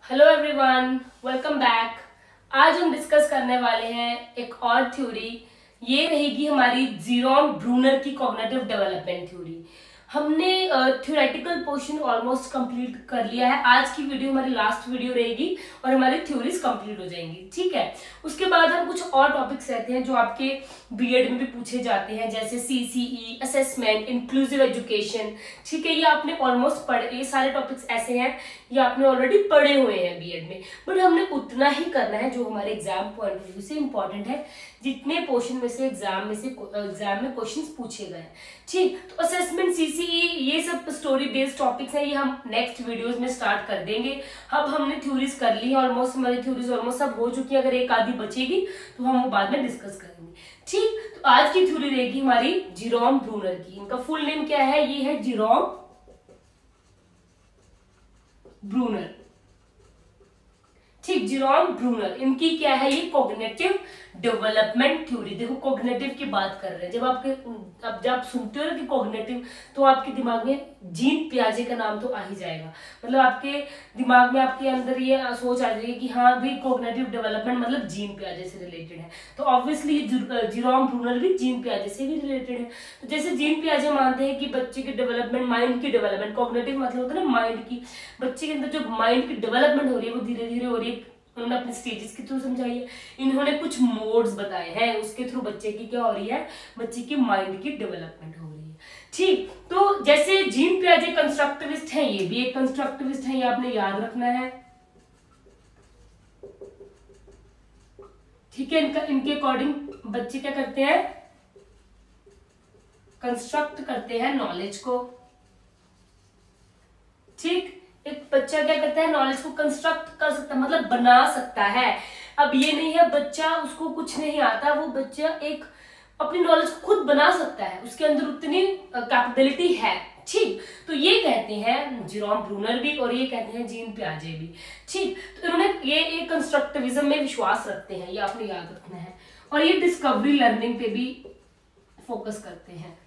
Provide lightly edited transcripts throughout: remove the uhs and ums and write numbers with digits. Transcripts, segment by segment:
Hello everyone, welcome back. आज हम discuss करने वाले हैं एक और थ्योरी। ये रहेगी हमारी जेरोम ब्रूनर की कॉग्निटिव डेवलपमेंट थ्योरी। हमने थ्योरेटिकल पोर्शन ऑलमोस्ट कंप्लीट कर लिया है। आज की वीडियो हमारी लास्ट वीडियो रहेगी और हमारी थ्योरीज कंप्लीट हो जाएंगी, ठीक है। उसके बाद हम कुछ और टॉपिक्स रहते हैं जो आपके बीएड में भी पूछे जाते हैं, जैसे सीसीई, असेसमेंट, इंक्लूसिव एजुकेशन, ठीक है। ये आपने ऑलमोस्ट पढ़े, ये सारे टॉपिक्स ऐसे हैं ये आपने ऑलरेडी पढ़े हुए हैं बीएड में, बट हमने उतना ही करना है जो हमारे एग्जाम पॉइंट ऑफ व्यू से इंपॉर्टेंट है, जितने पोर्शन में से एग्जाम में क्वेश्चंस पूछे गए हैं, ठीक। तो असेसमेंट, सीसीई, ये सब स्टोरी बेस्ड टॉपिक्स हैं, ये हम नेक्स्ट वीडियोस में स्टार्ट कर देंगे। अब हमने थ्योरीज कर ली है ऑलमोस्ट, हमारी थ्योरीज ऑलमोस्ट सब हो चुकी है। अगर एक आधी बचेगी तो हम वो बाद में डिस्कस करेंगे, ठीक। तो आज की थ्योरी रहेगी हमारी जेरोम ब्रूनर की। इनका फुल नेम क्या है? ये है जेरोम ब्रूनर, ठीक। जेरोम ब्रूनर, इनकी क्या है? ये कॉग्निटिव डेवलपमेंट थ्योरी। देखो कॉग्निटिव की बात कर रहे हैं, जब आप सुनते हो ना कि कॉग्निटिव, तो आपके दिमाग में जीन पियाजे का नाम तो आ ही जाएगा। मतलब आपके दिमाग में, आपके अंदर ये सोच आ जाएगी कि हाँ भाई कॉग्निटिव डेवलपमेंट मतलब जीन पियाजे से रिलेटेड है। तो ऑब्वियसली जेरोम ब्रूनर भी जीन पियाजे से भी रिलेटेड है। तो जैसे जीन पियाजे मानते हैं कि बच्चे की डेवलपमेंट, माइंड की डेवलपमेंट, कॉग्निटिव मतलब होता है ना माइंड की, बच्चे के अंदर जो माइंड की डेवलपमेंट हो रही है वो धीरे धीरे हो रही है। उन्होंने अपने स्टेजेस के थ्रू समझाई है, इन्होंने कुछ मोड्स बताए हैं, उसके थ्रू बच्चे की क्या हो रही है? बच्चे की माइंड की डेवलपमेंट हो रही है, ठीक। तो जैसे जीन पियाजे कंस्ट्रक्टिविस्ट है, ये भी एक कंस्ट्रक्टिविस्ट है, ये आपने याद रखना है, ठीक है। इनके अकॉर्डिंग बच्चे क्या करते हैं? कंस्ट्रक्ट करते हैं नॉलेज को, ठीक। एक बच्चा क्या करता है? नॉलेज को कंस्ट्रक्ट कर सकता है, मतलब बना सकता है। अब ये नहीं है बच्चा, उसको कुछ नहीं आता, वो बच्चा एक अपनी नॉलेज को खुद बना सकता है, उसके अंदर उतनी कैपेबिलिटी है, ठीक। तो ये कहते हैं जेरोम ब्रूनर भी और ये कहते हैं जीन पियाजे भी, ठीक। तो इन्होंने ये एक कंस्ट्रक्टिविज्म में विश्वास रखते हैं, ये आपने याद रखना है। और ये डिस्कवरी लर्निंग पे भी फोकस करते हैं।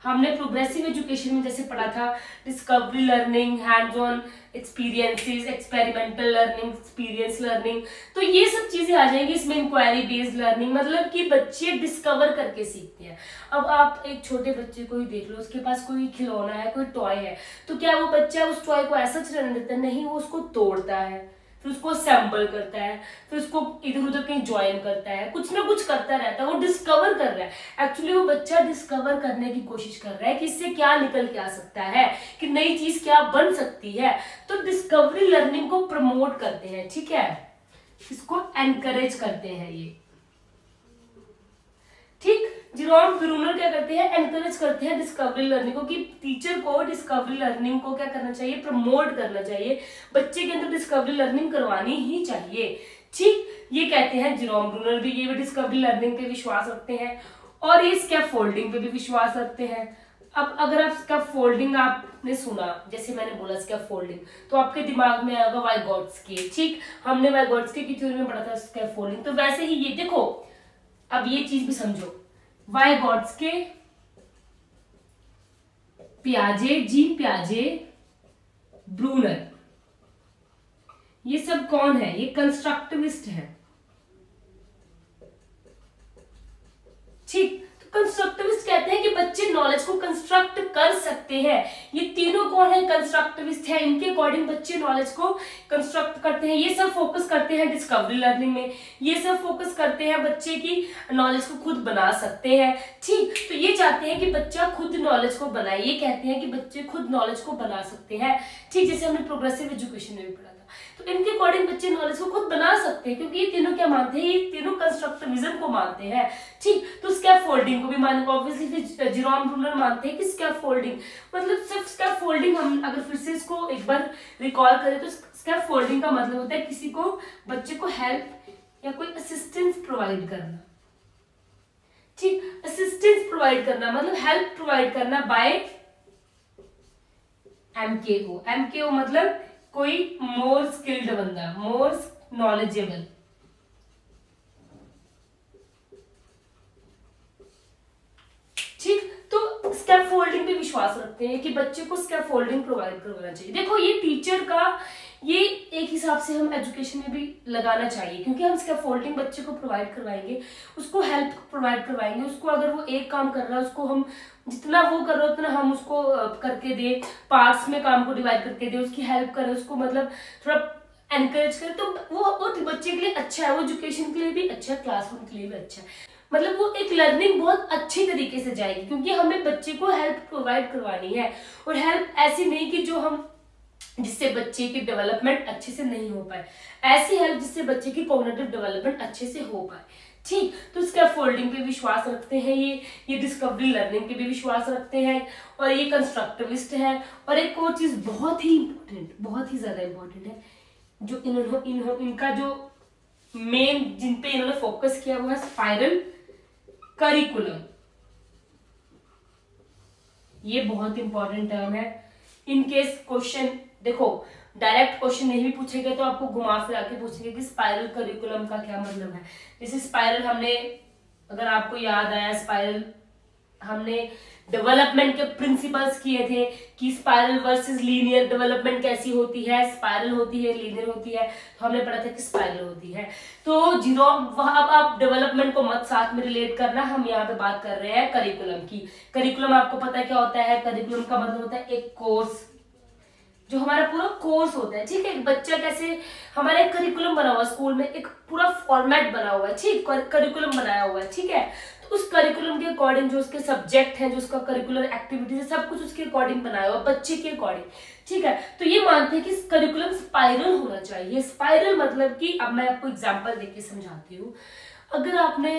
हमने प्रोग्रेसिव एजुकेशन में जैसे पढ़ा था discovery learning, hands on experiences, experimental learning, experience learning, तो ये सब चीजें आ जाएंगी इसमें। इंक्वायरी बेस्ड लर्निंग मतलब कि बच्चे डिस्कवर करके सीखते हैं। अब आप एक छोटे बच्चे को ही देख लो, उसके पास कोई खिलौना है, कोई टॉय है, तो क्या वो बच्चा उस टॉय को ऐसा रहने देता है? नहीं, वो उसको तोड़ता है, फिर उसको असेंबल करता है, फिर उसको इधर उधर कहीं ज्वाइन करता है, कुछ ना कुछ करता रहता है, वो डिस्कवर कर रहा है। एक्चुअली वो बच्चा डिस्कवर करने की कोशिश कर रहा है कि इससे क्या निकल के आ सकता है, कि नई चीज क्या बन सकती है। तो डिस्कवरी लर्निंग को प्रमोट करते हैं, ठीक है, इसको एनकरेज करते हैं ये, ठीक। जेरोम ब्रूनर क्या करते हैं? एनकरेज करते हैं डिस्कवरी लर्निंग को, कि टीचर को डिस्कवरी लर्निंग को क्या करना चाहिए? प्रमोट करना चाहिए, बच्चे के अंदर डिस्कवरी लर्निंग करवानी ही चाहिए, ठीक। ये कहते हैं जेरोम ब्रूनर भी, ये भी डिस्कवरी लर्निंग पे विश्वास रखते हैं और ये स्कैफोल्डिंग पे भी विश्वास रखते हैं। अब अगर आप स्कैफोल्डिंग आपने सुना, जैसे मैंने बोला स्कैफोल्डिंग, तो आपके दिमाग में आएगा वाइगोट्स्की, ठीक। हमने वाइगोट्स्की की थ्योरी में पढ़ा था स्कैफोल्डिंग। तो वैसे ही ये देखो, अब ये चीज भी समझो, वाइगोट्स्की, पियाजे, जीन पियाजे, ब्रूनर, ये सब कौन है? ये कंस्ट्रक्टिविस्ट है, ठीक। तो कंस्ट्रक्टिविस्ट कहते हैं कि बच्चे नॉलेज को कंस्ट्रक्ट कर सकते हैं। ये तीनों कौन है? कंस्ट्रक्टिविस्ट है। इनके अकॉर्डिंग बच्चे नॉलेज को कंस्ट्रक्ट करते हैं। ये सब फोकस करते हैं डिस्कवरी लर्निंग में, ये सब फोकस करते हैं बच्चे की नॉलेज को खुद बना सकते हैं, ठीक। तो ये चाहते हैं कि बच्चा खुद नॉलेज को बनाए, ये कहते हैं कि बच्चे खुद नॉलेज को बना सकते हैं, ठीक। जैसे हमने प्रोग्रेसिव एजुकेशन में भी पढ़ा था। तो इनके अकॉर्डिंग बच्चे नॉलेज को खुद बना सकते हैं, क्योंकि ये तीनों क्या मानते हैं? ये तीनों कंस्ट्रक्टिविज्म को मानते हैं, ठीक। तो स्कैफोल्डिंग को भी मानेंगे ऑब्वियसली। फिर जेरोम ब्रूनर मानते हैं कि स्कैफोल्डिंग मतलब सिर्फ स्कैफोल्डिंग, हम अगर फिर से इसको एक बार रिकॉल करें तो स्कैफोल्डिंग का मतलब होता है किसी को, बच्चे को हेल्प या कोई असिस्टेंस प्रोवाइड करना, ठीक। असिस्टेंस प्रोवाइड करना मतलब हेल्प प्रोवाइड करना बाय एमकेओ। एमकेओ मतलब कोई मोर स्किल्ड बंदा, मोर नॉलेजेबल, ठीक। तो स्कैफोल्डिंग पे विश्वास रखते हैं कि बच्चे को स्कैफोल्डिंग प्रोवाइड करवाना चाहिए। देखो ये टीचर का ये एक हिसाब से हम एजुकेशन में भी लगाना चाहिए, क्योंकि हम स्कैफोल्डिंग बच्चे को प्रोवाइड करवाएंगे, उसको हेल्प प्रोवाइड करवाएंगे, उसको अगर वो एक काम कर रहा है उसको हम जितना वो कर रहे हो उतना हम उसको करके दे, पार्ट्स में काम को डिवाइड करके दे, उसकी हेल्प करें, उसको मतलब थोड़ा एनकरेज करें, तो वो बच्चे के लिए अच्छा है, वो एजुकेशन के लिए भी अच्छा है, क्लासरूम के लिए भी अच्छा है। मतलब वो एक लर्निंग बहुत अच्छी तरीके से जाएगी, क्योंकि हमें बच्चे को हेल्प प्रोवाइड करवानी है, और हेल्प ऐसी नहीं कि जो हम जिससे बच्चे की डेवलपमेंट अच्छे से नहीं हो पाए, ऐसी हेल्प जिससे बच्चे की कॉग्निटिव डेवलपमेंट अच्छे से हो पाए। ठीक, तो स्कैफोल्डिंग पे विश्वास रखते हैं, ये डिस्कवरी लर्निंग पे भी विश्वास रखते हैं, और ये कंस्ट्रक्टिविस्ट है। और एक और चीज बहुत ही इंपॉर्टेंट, बहुत ही ज्यादा इंपॉर्टेंट है, जो इनका जो मेन जिन पे इन्होंने फोकस किया वो है स्पाइरल करिकुलम। ये बहुत इंपॉर्टेंट टर्म है। इन केस क्वेश्चन देखो डायरेक्ट क्वेश्चन नहीं भी पूछेंगे तो आपको घुमा फिरा के पूछेंगे कि स्पाइरल करिकुलम का क्या मतलब है। जैसे स्पाइरल हमने, अगर आपको याद आया, स्पाइरल हमने डेवलपमेंट के प्रिंसिपल्स किए थे कि स्पाइरल वर्सेस लीनियर डेवलपमेंट कैसी होती है, स्पाइरल होती है, लीनियर होती है, तो हमने पढ़ा था कि स्पाइरल होती है। तो अब आप डेवलपमेंट को मत साथ में रिलेट करना, हम यहाँ पे बात कर रहे हैं करिकुलम की। करिकुलम आपको पता है क्या होता है? करिकुलम का मतलब होता है एक कोर्स, जो हमारा पूरा कोर्स होता है। ठीक है, एक बच्चा कैसे, हमारा एक करिकुलम बना हुआ है स्कूल में, एक पूरा फॉर्मेट बना हुआ है, ठीक, करिकुलम बनाया हुआ है, ठीक है। तो उस करिकुलम के अकॉर्डिंग जो उसके सब्जेक्ट हैं, जो उसका करिकुलर एक्टिविटीज है, सब कुछ उसके अकॉर्डिंग बनाया हुआ, बच्चे के अकॉर्डिंग, ठीक है। तो ये मानते हैं कि करिकुलम स्पाइरल होना चाहिए। स्पाइरल मतलब कि, अब मैं आपको एग्जाम्पल देके समझाती हूँ। अगर आपने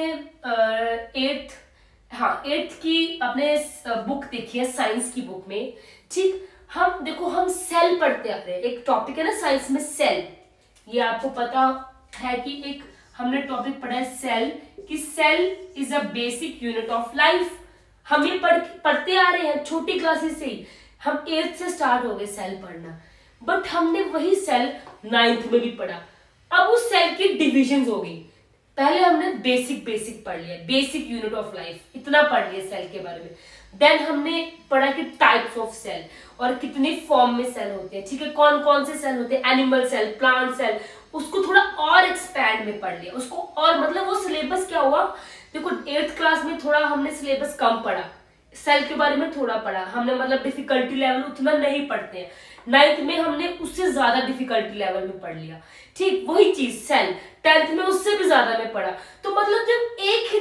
एट्थ की आपने बुक देखी है, साइंस की बुक में, ठीक, हम देखो हम सेल पढ़ते आते हैं, एक टॉपिक है ना साइंस में सेल, ये आपको पता है कि एक हमने टॉपिक पढ़ा है सेल, कि cell is a basic unit of life. हम ये पढ़ते आ रहे हैं छोटी क्लासेस से ही, हम 8th से स्टार्ट हो गए सेल पढ़ना, बट हमने वही सेल 9th में भी पढ़ा। अब उस सेल की डिविजन हो गई। पहले हमने बेसिक पढ़ लिया, बेसिक यूनिट ऑफ लाइफ, इतना पढ़ लिया सेल के बारे में। देन हमने पढ़ा कि टाइप्स ऑफ सेल और कितने फॉर्म में सेल होते हैं, ठीक है, कौन कौन से सेल होते हैं, एनिमल सेल, प्लांट सेल, उसको थोड़ा और एक्सपैंड में पढ़ लिया उसको। और मतलब वो सिलेबस क्या हुआ, देखो 8th क्लास में थोड़ा हमने सिलेबस कम पढ़ा, सेल के बारे में थोड़ा पढ़ा हमने, मतलब डिफिकल्टी लेवल उतना नहीं पढ़ते हैं। 9th में हमने उससे ज्यादा डिफिकल्टी लेवल में पढ़ लिया, ठीक, वही चीज सेल 10th में उससे भी ज्यादा में पढ़ा। तो मतलब जब एक ही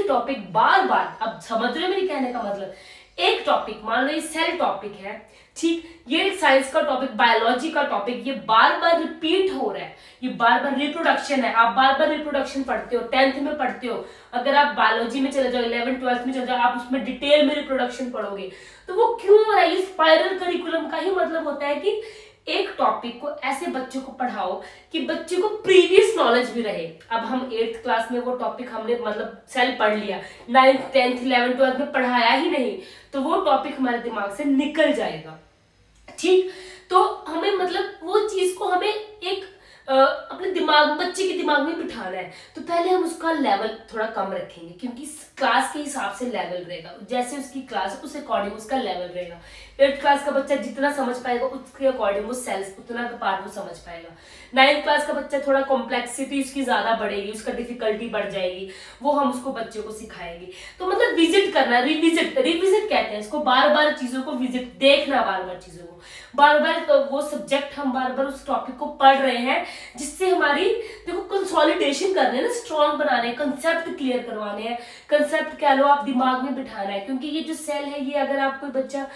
टॉपिक बार बार, अब समझ रहे हो मेरे कहने का मतलब, एक टॉपिक मान लो ये सेल टॉपिक है, ठीक, ये एक साइंस का टॉपिक, बायोलॉजी का टॉपिक, ये बार बार रिपीट हो रहा है, ये बार बार रिप्रोडक्शन है, आप बार बार रिप्रोडक्शन पढ़ते हो, 10th में पढ़ते हो। अगर आप बायोलॉजी में चले जाओ, 11th 12th में चले जाओ, आप उसमें डिटेल में रिप्रोडक्शन पढ़ोगे। तो वो क्यों हो रहा है? ये स्पाइरल करिकुलम का ही मतलब होता है कि एक टॉपिक को ऐसे बच्चों को पढ़ाओ कि बच्चे को प्रीवियस नॉलेज भी रहे। अब हम 8th क्लास में वो टॉपिक हमने मतलब सेल पढ़ लिया, 9th 10th 11th 12th में पढ़ाया ही नहीं, तो वो टॉपिक हमारे दिमाग से निकल जाएगा, ठीक। तो हमें मतलब वो चीज को हमें एक अपने दिमाग, बच्चे के दिमाग में बिठाना है। तो पहले हम उसका लेवल थोड़ा कम रखेंगे, क्योंकि क्लास के हिसाब से लेवल रहेगा, जैसे उसकी क्लास उस अकॉर्डिंग उसका लेवल रहेगा। 8th क्लास का बच्चा जितना समझ पाएगा उसके अकॉर्डिंग वो सेल्स उतना का पार्ट वो समझ पाएगा। 9th क्लास का बच्चा थोड़ा कॉम्प्लेक्सिटी उसकी ज्यादा बढ़ेगी, उसका डिफिकल्टी बढ़ जाएगी, वो हम उसको बच्चे को सिखाएंगे। तो मतलब विजिट करना, रिविजिट कहते हैं इसको, बार बार चीजों को विजिट, देखना बार बार चीजों को, बार बार वो सब्जेक्ट हम बार बार उस टॉपिक को पढ़ रहे हैं, जिससे हमारी देखो कंसोलिडेशन करने ना, स्ट्रॉन्ग बनाने, कंसेप्ट क्लियर करवाने हैं, कंसेप्ट कह लो आप, दिमाग में बिठाना है। क्योंकि ये जो सेल है, ये अगर आप कोई बच्चा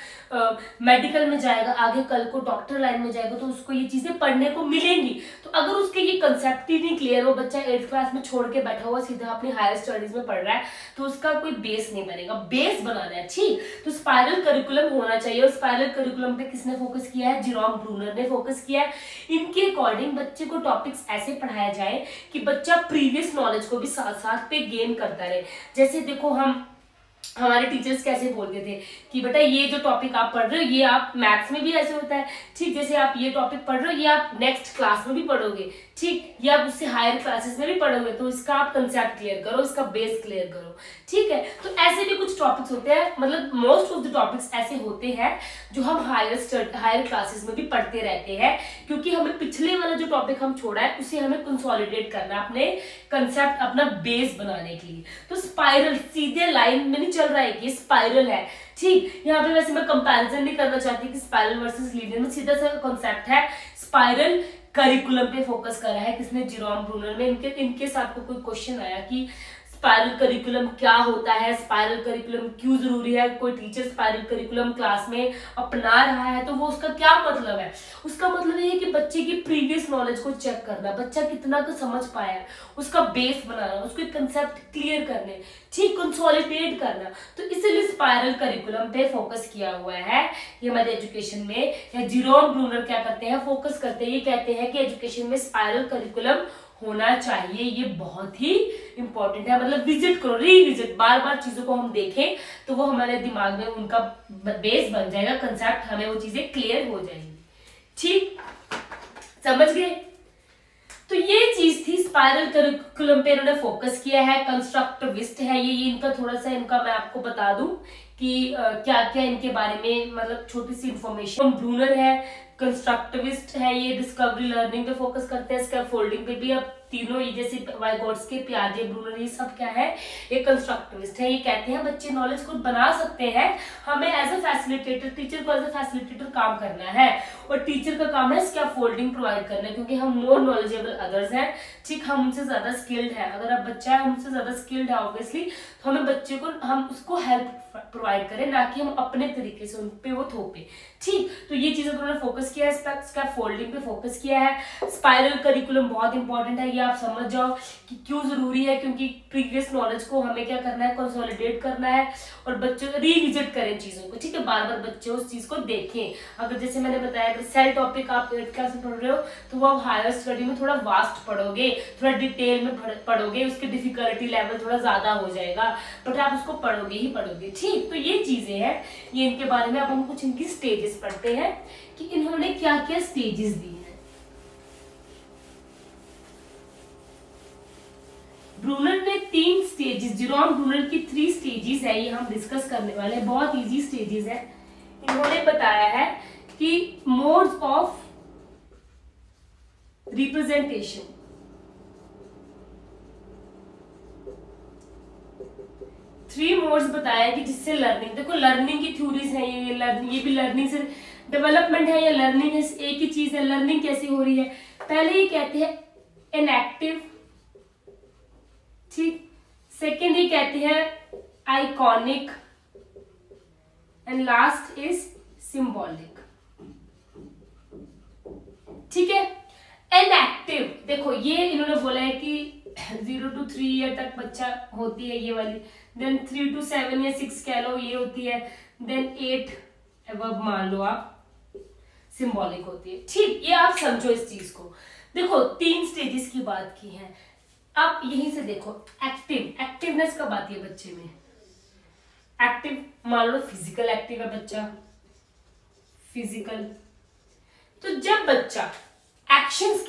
मेडिकल में जाएगा, आगे कल को डॉक्टर लाइन में जाएगा, तो उसको ये चीजें पढ़ने को मिलेंगी। तो अगर उसके ये कंसेप्ट ही नहीं क्लियर, वो बच्चा 8th क्लास में छोड़ के बैठा हुआ सीधा अपनी हायर स्टडीज में पढ़ रहा है, तो उसका कोई बेस नहीं बनेगा। बेस बनाना है, ठीक। तो स्पाइरल करिकुलम होना चाहिए, और स्पाइरल करिकुलम पे किसने फोकस किया है? जेरोम ब्रूनर ने फोकस किया है। इनके अकॉर्डिंग बच्चे को टॉपिक्स ऐसे पढ़ाया जाए कि बच्चा प्रीवियस नॉलेज को भी साथ साथ पे गेन करता रहे। जैसे देखो हमारे टीचर्स कैसे बोलते थे कि बेटा ये जो टॉपिक आप पढ़ रहे हो, ये आप मैथ्स में भी ऐसे होता है, ठीक, जैसे आप ये टॉपिक पढ़ रहे हो, ये आप नेक्स्ट क्लास में भी पढ़ोगे, ठीक, ये आप उससे हायर क्लासेस में भी पढ़ोगे, तो इसका आप कंसेप्ट क्लियर करो, इसका बेस क्लियर करो, ठीक है। तो ऐसे भी कुछ टॉपिक्स होते हैं, मतलब मोस्ट ऑफ द टॉपिक्स ऐसे होते हैं जो हम हायर क्लासेस में भी पढ़ते रहते हैं, क्योंकि हमें पिछले वाला जो टॉपिक हम छोड़ा है उसे हमें कंसोलिडेट करना है अपने कंसेप्ट, अपना बेस बनाने के लिए। तो स्पाइरल सीधे लाइन में नहीं चल रहा है, ये स्पाइरल है, ठीक। यहाँ पे वैसे मैं कंपैरिजन नहीं करना चाहती कि स्पाइरल वर्सेस लीनियर में, सीधा सा कॉन्सेप्ट है। स्पाइरल करिकुलम पे फोकस करा है किसने, जेरोम ब्रूनर में। इनके साथ को कोई क्वेश्चन आया कि स्पाइरल करिकुलम क्या होता है, स्पाइरल करिकुलम क्यों जरूरी है, कोई टीचर स्पाइरल करिकुलम क्लास में अपना रहा है तो वो उसका क्या मतलब है। उसका मतलब ये है कि बच्चे की प्रीवियस नॉलेज को चेक करना, बच्चा कितना को समझ पाया है, उसका बेस बनाना, उसके कंसेप्ट क्लियर करने, ठीक, कंसोलिडेट करना। तो इसीलिए स्पाइरल करिकुलम पे फोकस किया हुआ है ये हमारे एजुकेशन में। या जेरोम ब्रूनर क्या करते हैं, फोकस करते हैं, ये कहते हैं कि एजुकेशन में स्पाइरल करिकुलम होना चाहिए। ये बहुत ही इंपॉर्टेंट है, मतलब विजिट करो, रिविजिट, बार बार चीजों को हम देखें तो वो हमारे दिमाग में उनका बेस बन जाएगा, कंसेप्ट, हमें वो चीजें क्लियर हो जाएंगी, ठीक, समझ गए। तो ये चीज थी, स्पाइरल करिकुलम पे इन्होंने फोकस किया है। कंस्ट्रक्टिविस्ट है ये इनका, थोड़ा सा इनका मैं आपको बता दूं कि क्या क्या इनके बारे में, मतलब छोटी सी इंफॉर्मेशन। ब्रूनर है, कंस्ट्रक्टिविस्ट है ये, डिस्कवरी लर्निंग पे फोकस करते हैं, स्कैफोल्डिंग पे भी। अब तीनों ये जैसे वाइगोट्स्की, पियाजे, ब्रूनर, ये सब क्या है, ये कंस्ट्रक्टिविस्ट है। ये कहते हैं बच्चे नॉलेज खुद बना सकते हैं, हमें एज अ फैसिलिटेटर, टीचर को एज अ फैसिलिटेटर काम करना है, और टीचर का काम है स्कैफोल्डिंग प्रोवाइड करना, क्योंकि हम मोर नॉलेजेबल अदर्स हैं, ठीक, हम उनसे ज्यादा स्किल्ड है। अगर आप बच्चा है हमसे ज्यादा स्किल्ड है ऑब्वियसली, तो हमें बच्चे को, हम उसको हेल्प प्रोवाइड करें, ना कि हम अपने तरीके से उन पे वो थोपे, ठीक। तो ये चीजों पर उन्होंने फोकस किया है, स्कैफोल्डिंग पे फोकस किया है। स्पाइरल करिकुलम बहुत इंपॉर्टेंट है, ये आप समझ जाओ कि क्यों जरूरी है, क्योंकि प्रीवियस नॉलेज को हमें क्या करना है, कंसोलिडेट करना है, और बच्चों को रिविजिट करें चीजों को, ठीक है, बार बार बच्चे उस चीज को देखें। अगर जैसे मैंने बताया, अगर सेल टॉपिक आप 8th क्लास में पढ़ रहे हो तो वो आप हायर स्टडी में थोड़ा वास्ट पढ़ोगे, थोड़ा डिटेल में पढ़ोगे, उसकी डिफिकल्टी लेवल थोड़ा ज्यादा हो जाएगा, बट आप उसको पढ़ोगे ही पढ़ोगे, ठीक। तो ये चीजें हैं, ये इनके बारे में। अब हम कुछ इनकी स्टेजेस पढ़ते हैं कि इन्होंने क्या क्या स्टेजेस दी है। ब्रूनर ने 3 स्टेजेस, जेरोम ब्रूनर की 3 स्टेजेस है, ये हम डिस्कस करने वाले हैं, बहुत इजी स्टेजेस है। इन्होंने बताया है कि modes of representation, three modes बताया कि जिससे लर्निंग, देखो लर्निंग की थ्योरीज है ये भी लर्निंग से डेवलपमेंट है या लर्निंग है, एक ही चीज है। लर्निंग कैसी हो रही है, पहले ये कहते हैं इनएक्टिव, ठीक, सेकेंड ये कहते हैं iconic, and last is symbolic, ठीक है। इनएक्टिव, देखो ये इन्होंने बोला है कि 0 to 3 ईयर तक बच्चा होती है ये वाली, देन 3 to 7 या 6 कह लो ये होती है, देन 8 अब मान लो आप सिंबॉलिक होती है, ठीक। ये आप समझो इस चीज को। देखो 3 स्टेजेस की बात की है। अब यहीं से देखो एक्टिवनेस कब आती है बच्चे में, एक्टिव, मान लो फिजिकल एक्टिव है बच्चा, फिजिकल, तो जब बच्चा एक्शंस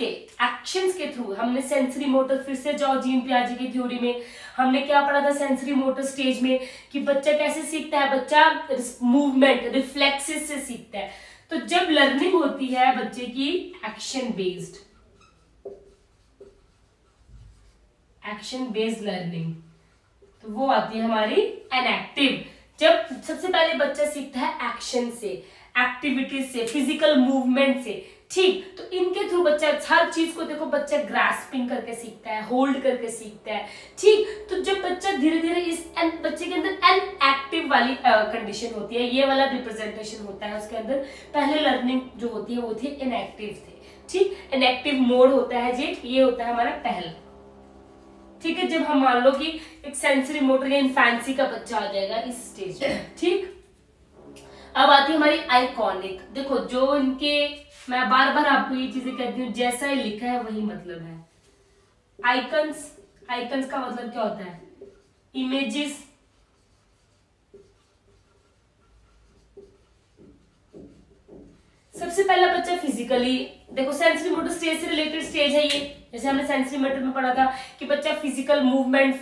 के थ्रू, हमने सेंसरी मोटर, फिर से जाओ जीन पियाजे की थ्योरी में हमने क्या पढ़ा था सेंसरी मोटर स्टेज में, कि बच्चा कैसे सीखता है, बच्चा मूवमेंट, रिफ्लेक्सेस से सीखता है। तो जब लर्निंग होती है बच्चे की एक्शन बेस्ड लर्निंग, तो वो आती है हमारी इनएक्टिव। जब सबसे पहले बच्चा सीखता है एक्शन से, एक्टिविटीज से, फिजिकल मूवमेंट से, ठीक। तो इनके थ्रू बच्चा हर चीज को, देखो बच्चा ग्रास्पिंग करके सीखता है, होल्ड करके सीखता है, ठीक। तो जब बच्चा धीरे धीरे इस बच्चे के अंदर एनएक्टिव वाली कंडीशन होती है, ये वाला रिप्रेजेंटेशन होता है उसके अंदर, पहले लर्निंग जो होती है वो थी इनएक्टिव थे, ठीक। इनएक्टिव मोड होता है जी, ये होता है हमारा पहला, ठीक है। जब हम मान लो कि एक सेंसरी मोटर या इन्फेंसी का बच्चा आ जाएगा इस स्टेज में, ठीक। अब आती है हमारी आइकॉनिक, देखो जो इनके, मैं बार बार आपको ये चीजें कहती हूँ, जैसा ही लिखा है वही मतलब है। आइकन्स का मतलब क्या होता है, इमेजेस, सबसे पहला बच्चा फिजिकली, देखो सेंसरी मोटर स्टेज से रिलेटेड स्टेज है ये, जैसे हमने सेंसरी मोटर में पढ़ा था कि बच्चा फिजिकल मूवमेंट,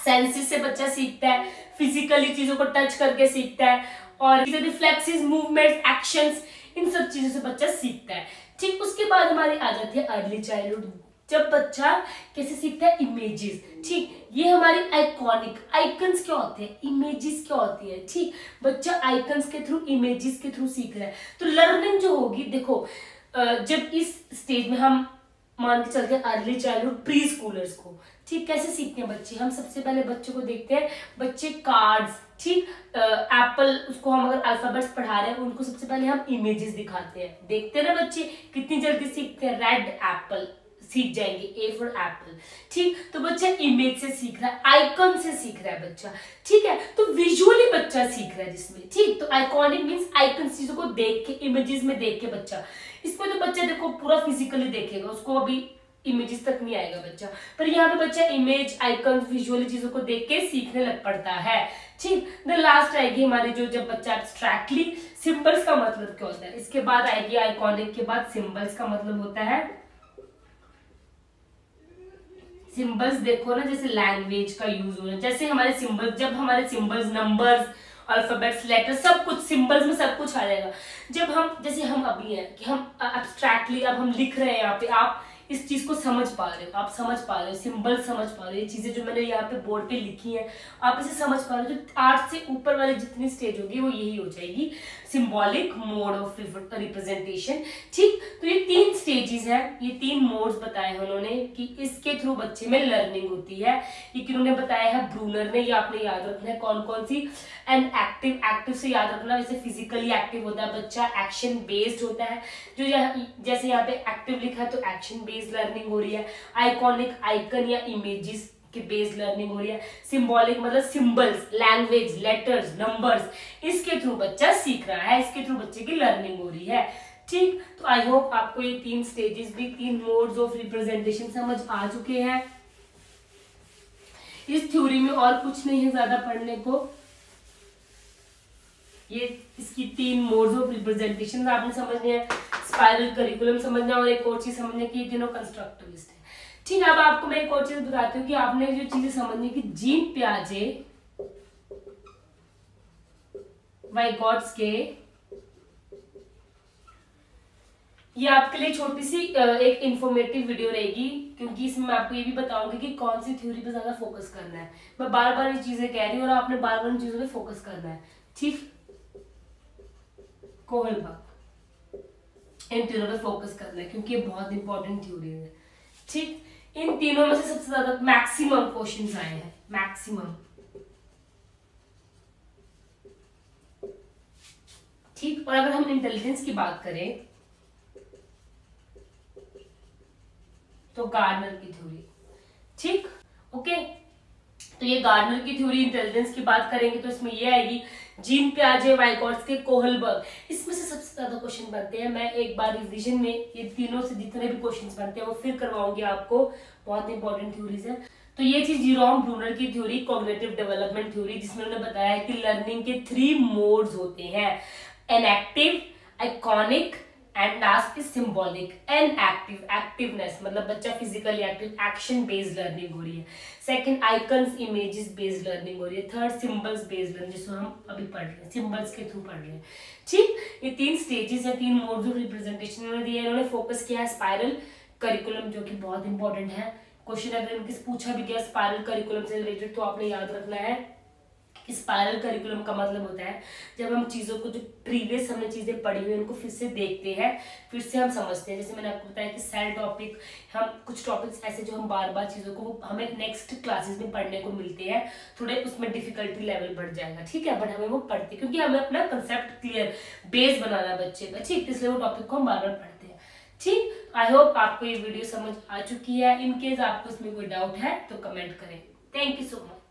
सेंसेस से बच्चा सीखता है, फिजिकली चीजों को टच करके सीखता है, और रिफ्लेक्सेस, मूवमेंट्स, एक्शंस, इन सब चीजों से बच्चा सीखता है। ठीक, उसके बाद हमारी आ जाती है अर्ली चाइल्डहुड, जब बच्चा कैसे सीखता है, इमेजेस। ठीक, ये हमारी आइकॉनिक, आइकन्स क्या होते हैं, इमेजेस क्या होती है। ठीक, बच्चा आइकन्स के थ्रू, इमेजेस के थ्रू सीख रहा है। तो लर्निंग जो होगी, देखो जब इस स्टेज में हम मान के चलते हैं अर्ली चाइल्डहुड, प्री स्कूलर्स को, ठीक, कैसे सीखते हैं बच्चे, हम सबसे पहले बच्चों को देखते हैं, बच्चे कार्ड्स, ठीक, एप्पल, उसको हम अगर अल्फाबेट्स पढ़ा रहे हैं, उनको सबसे पहले हम इमेजेस दिखाते हैं, देखते हैं ना बच्चे कितनी जल्दी सीखते हैं, रेड एप्पल सीख जाएंगे, ए फॉर एप्पल। ठीक, तो बच्चा इमेज से सीख रहा है, आइकन से सीख रहा है बच्चा। ठीक है, तो विजुअली बच्चा सीख रहा है जिसमें। ठीक, तो आइकॉनिक मींस आइकन, चीजों को देख के, इमेजेस में देख के बच्चा, इसमें तो बच्चा देखो पूरा फिजिकली देखेगा, उसको अभी इमेजेस तक नहीं आएगा बच्चा, पर यहाँ पे बच्चा इमेज, आइकन, विजुअली चीजों को देख के सीखने लग पड़ता है। ठीक, द लास्ट आएगी हमारी जो, जब बच्चा एब्स्ट्रैक्टली, सिंबल्स का मतलब क्या होता है, इसके बाद आएगी आइकॉनिक के बाद सिंबल्स का मतलब होता है, सिंबल्स देखो ना, जैसे लैंग्वेज का यूज हो रहा है, जैसे हमारे सिंबल्स, जब हमारे सिंबल्स, नंबर्स, अल्फाबेट्स, लेटर, सब कुछ सिंबल्स में सब कुछ आ जाएगा। जब हम, जैसे हम अभी हैं कि हम एब्स्ट्रैक्टली अब हम लिख रहे हैं, यहाँ पे आप इस चीज को समझ पा रहे हो, आप समझ पा रहे हो, सिंबल समझ पा रहे हो, ये चीजें जो मैंने यहाँ पे बोर्ड पे लिखी है आप इसे समझ पा रहे हो। जो 8 से ऊपर वाली जितनी स्टेज होगी वो यही हो जाएगी, सिंबॉलिक मोड ऑफ रिप्रेजेंटेशन। ठीक, तो ये 3 स्टेजेस हैं, ये 3 मोड्स बताए हैं उन्होंने कि इसके थ्रू बच्चे में लर्निंग होती है। ये किन्होंने बताया है, ब्रूनर ने, ये आपने याद रखना है कौन कौन सी। एंड एक्टिव, एक्टिव से याद रखना, जैसे फिजिकली एक्टिव होता है बच्चा, एक्शन बेस्ड होता है, जो जैसे यहाँ पे एक्टिव लिखा है तो एक्शन बेस्ड लर्निंग हो रही है। आइकॉनिक, आइकन या इमेजेस के बेस्ड लर्निंग हो रही है। सिंबॉलिक मतलब सिंबल्स, लैंग्वेज, लेटर्स, नंबर्स, इसके थ्रू बच्चा सीख रहा है, इसके थ्रू बच्चे की लर्निंग हो रही है। ठीक, तो आई होप आपको ये 3 स्टेजेस भी, 3 मोड्स ऑफ रिप्रेजेंटेशन समझ आ चुके हैं। इस थ्योरी में और कुछ नहीं है ज्यादा पढ़ने को, ये इसकी 3 मोड्स ऑफ रिप्रेजेंटेशन आपने समझने हैं, स्पाइरल करिकुलम समझना, और एक और चीज समझने की, तीनों कंस्ट्रक्टिविस्ट है। ठीक है, अब आपको मैं एक और चीज बताती हूँ कि आपने जो चीजें समझनी की, जीन पियाजे, वाइगॉट्स्की, ये आपके लिए छोटी सी एक इंफॉर्मेटिव वीडियो रहेगी, क्योंकि इसमें मैं आपको ये भी बताऊंगी कि कौन सी थ्योरी पे ज्यादा फोकस करना है। मैं बार बार ये चीजें कह रही हूँ और आपने बार बार इन चीजों पे फोकस करना है। ठीक, कोहलबर्ग, इन तीनों पे फोकस करना है क्योंकि ये बहुत इंपॉर्टेंट थ्योरी है। ठीक, इन तीनों में से सबसे ज्यादा मैक्सिमम क्वेश्चंस आए हैं, मैक्सिमम। ठीक, और अगर हम इंटेलिजेंस की बात करें तो गार्डनर की थ्योरी। ठीक, ओके, तो ये गार्डनर की थ्योरी, इंटेलिजेंस की बात करेंगे तो इसमें ये आएगी, जीन पियाजे, वाइगॉट्स्की, कोहलबर्ग, इसमें से सबसे ज्यादा क्वेश्चन बनते हैं। मैं एक बार रिवीजन में ये तीनों से जितने भी क्वेश्चंस बनते हैं वो फिर करवाऊंगी आपको, बहुत इंपॉर्टेंट थ्योरीज है। तो ये थी जेरोम ब्रूनर की थ्योरी, कॉग्निटिव डेवलपमेंट थ्योरी, जिसमें उन्होंने बताया कि लर्निंग के 3 मोड्स होते हैं, inactive, iconic and last is symbolic. Inactive, activeness मतलब बच्चा physically active, action based learning हो रही है। Second, icons, images based learning हो रही है। थर्ड, सिंबल्स बेस्ड लर्निंग, जिसको हम अभी पढ़ रहे हैं, सिंबल्स के थ्रू पढ़ रहे हैं। ठीक, ये 3 स्टेजेस है, 3 मोड्स ऑफ रिप्रेजेंटेशन उन्होंने दिए। इन्होंने फोकस किया है स्पाइरल करिकुलम, जो कि बहुत इंपॉर्टेंट है। क्वेश्चन अगर इनके पूछा भी गया स्पाइरल करिकुलम से रिलेटेड तो आपने याद रखना है कि स्पाइरल करिकुलम का मतलब होता है जब हम चीजों को, जो प्रीवियस हमने चीजें पढ़ी हुई उनको फिर से देखते हैं, फिर से हम समझते हैं। जैसे मैंने आपको बताया कि सेल टॉपिक, हम कुछ टॉपिक्स ऐसे जो हम बार बार चीजों को हमें नेक्स्ट क्लासेस में पढ़ने को मिलते हैं, थोड़े उसमें डिफिकल्टी लेवल बढ़ जाएगा। ठीक है, बट हमें वो पढ़ते क्योंकि हमें अपना कंसेप्ट क्लियर, बेस बनाना बच्चे का। ठीक, इसलिए वो टॉपिक को हम बार बार पढ़ते हैं। ठीक, आई होप आपको ये वीडियो समझ आ चुकी है। इन केस आपको इसमें कोई डाउट है तो कमेंट करें। Thank you so much.